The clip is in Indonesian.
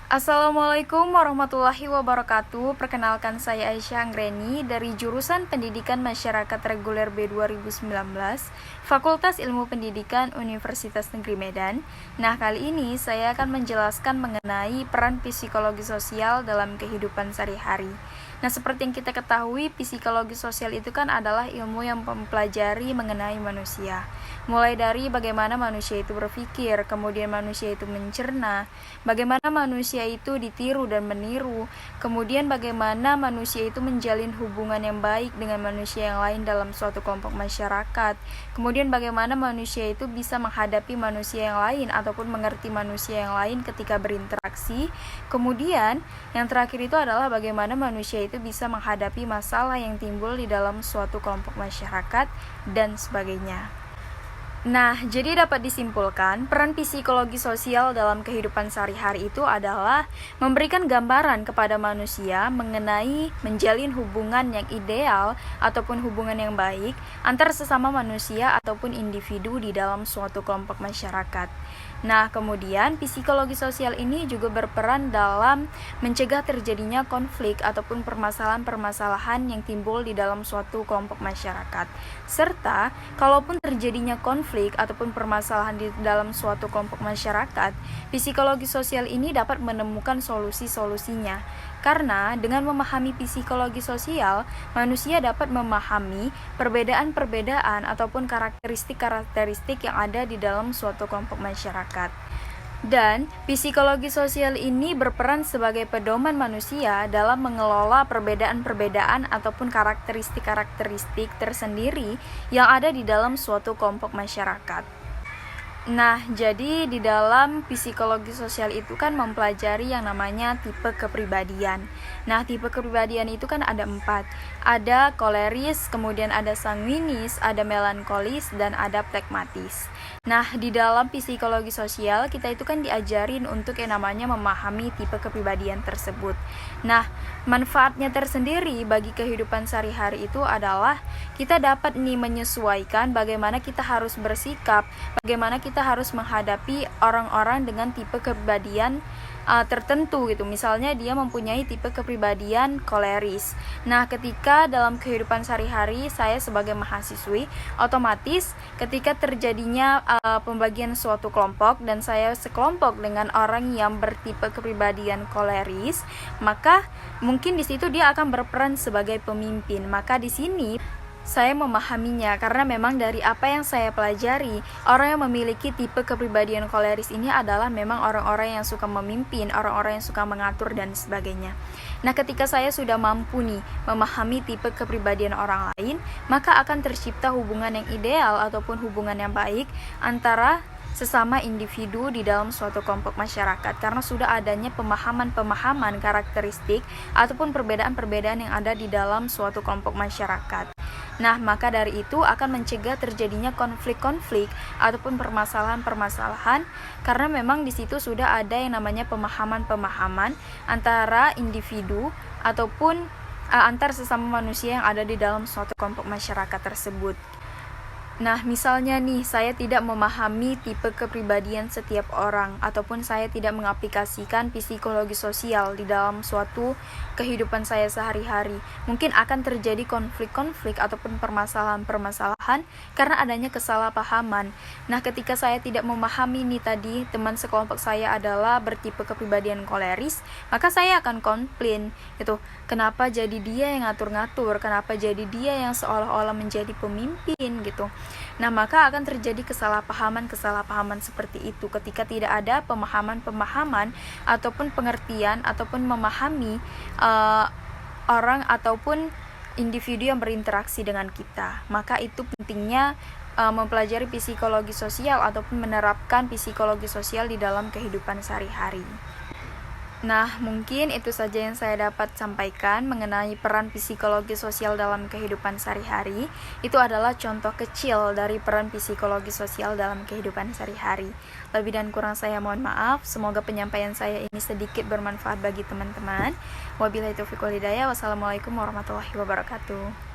Assalamualaikum warahmatullahi wabarakatuh. Perkenalkan saya Aisyah Anggreni dari jurusan Pendidikan Masyarakat Reguler B 2019, Fakultas Ilmu Pendidikan Universitas Negeri Medan. Nah, kali ini saya akan menjelaskan mengenai peran psikologi sosial dalam kehidupan sehari-hari. Nah, seperti yang kita ketahui, psikologi sosial itu kan adalah ilmu yang mempelajari mengenai manusia. Mulai dari bagaimana manusia itu berpikir, kemudian manusia itu mencerna, bagaimana manusia itu ditiru dan meniru, kemudian bagaimana manusia itu menjalin hubungan yang baik dengan manusia yang lain dalam suatu kelompok masyarakat, kemudian bagaimana manusia itu bisa menghadapi manusia yang lain ataupun mengerti manusia yang lain ketika berinteraksi, kemudian yang terakhir itu adalah bagaimana manusia itu bisa menghadapi masalah yang timbul di dalam suatu kelompok masyarakat dan sebagainya. Nah, jadi dapat disimpulkan, peran psikologi sosial dalam kehidupan sehari-hari itu adalah memberikan gambaran kepada manusia mengenai menjalin hubungan yang ideal ataupun hubungan yang baik antar sesama manusia ataupun individu di dalam suatu kelompok masyarakat. Nah, kemudian psikologi sosial ini juga berperan dalam mencegah terjadinya konflik ataupun permasalahan-permasalahan yang timbul di dalam suatu kelompok masyarakat. Serta, kalaupun terjadinya konflik ataupun permasalahan di dalam suatu kelompok masyarakat, psikologi sosial ini dapat menemukan solusi-solusinya. Karena dengan memahami psikologi sosial, manusia dapat memahami perbedaan-perbedaan ataupun karakteristik-karakteristik yang ada di dalam suatu kelompok masyarakat. Dan psikologi sosial ini berperan sebagai pedoman manusia dalam mengelola perbedaan-perbedaan ataupun karakteristik-karakteristik tersendiri yang ada di dalam suatu kelompok masyarakat. Nah, jadi di dalam psikologi sosial itu kan mempelajari yang namanya tipe kepribadian. Nah, tipe kepribadian itu kan ada 4. Ada koleris, kemudian ada sanguinis, ada melankolis, dan ada pragmatis. Nah, di dalam psikologi sosial kita itu kan diajarin untuk yang namanya memahami tipe kepribadian tersebut. Nah, manfaatnya tersendiri bagi kehidupan sehari-hari itu adalah kita dapat menyesuaikan bagaimana kita harus bersikap, bagaimana kita harus menghadapi orang-orang dengan tipe kepribadian tertentu gitu. Misalnya dia mempunyai tipe kepribadian koleris. Nah, ketika dalam kehidupan sehari-hari saya sebagai mahasiswi, otomatis ketika terjadinya pembagian suatu kelompok dan saya sekelompok dengan orang yang bertipe kepribadian koleris, maka mungkin di situ dia akan berperan sebagai pemimpin. Maka di sini saya memahaminya karena memang dari apa yang saya pelajari, orang yang memiliki tipe kepribadian koleris ini adalah memang orang-orang yang suka memimpin, orang-orang yang suka mengatur dan sebagainya. Nah, ketika saya sudah mampu nih memahami tipe kepribadian orang lain, maka akan tercipta hubungan yang ideal ataupun hubungan yang baik antara sesama individu di dalam suatu kelompok masyarakat karena sudah adanya pemahaman-pemahaman karakteristik ataupun perbedaan-perbedaan yang ada di dalam suatu kelompok masyarakat. Nah, maka dari itu akan mencegah terjadinya konflik-konflik ataupun permasalahan-permasalahan karena memang di situ sudah ada yang namanya pemahaman-pemahaman antara individu ataupun antar sesama manusia yang ada di dalam suatu kelompok masyarakat tersebut. Nah, misalnya nih, saya tidak memahami tipe kepribadian setiap orang ataupun saya tidak mengaplikasikan psikologi sosial di dalam suatu kehidupan saya sehari-hari. Mungkin akan terjadi konflik-konflik ataupun permasalahan-permasalahan karena adanya kesalahpahaman. Nah, ketika saya tidak memahami nih tadi teman sekelompok saya adalah bertipe kepribadian koleris, maka saya akan komplain gitu. Kenapa jadi dia yang ngatur-ngatur? Kenapa jadi dia yang seolah-olah menjadi pemimpin gitu? Nah, maka akan terjadi kesalahpahaman-kesalahpahaman seperti itu ketika tidak ada pemahaman-pemahaman ataupun pengertian ataupun memahami orang ataupun individu yang berinteraksi dengan kita. Maka itu pentingnya mempelajari psikologi sosial ataupun menerapkan psikologi sosial di dalam kehidupan sehari-hari. Nah, mungkin itu saja yang saya dapat sampaikan mengenai peran psikologi sosial dalam kehidupan sehari-hari. Itu adalah contoh kecil dari peran psikologi sosial dalam kehidupan sehari-hari. Lebih dan kurang saya mohon maaf. Semoga penyampaian saya ini sedikit bermanfaat bagi teman-teman. Wabillahi taufiq wal hidayah. Wassalamualaikum warahmatullahi wabarakatuh.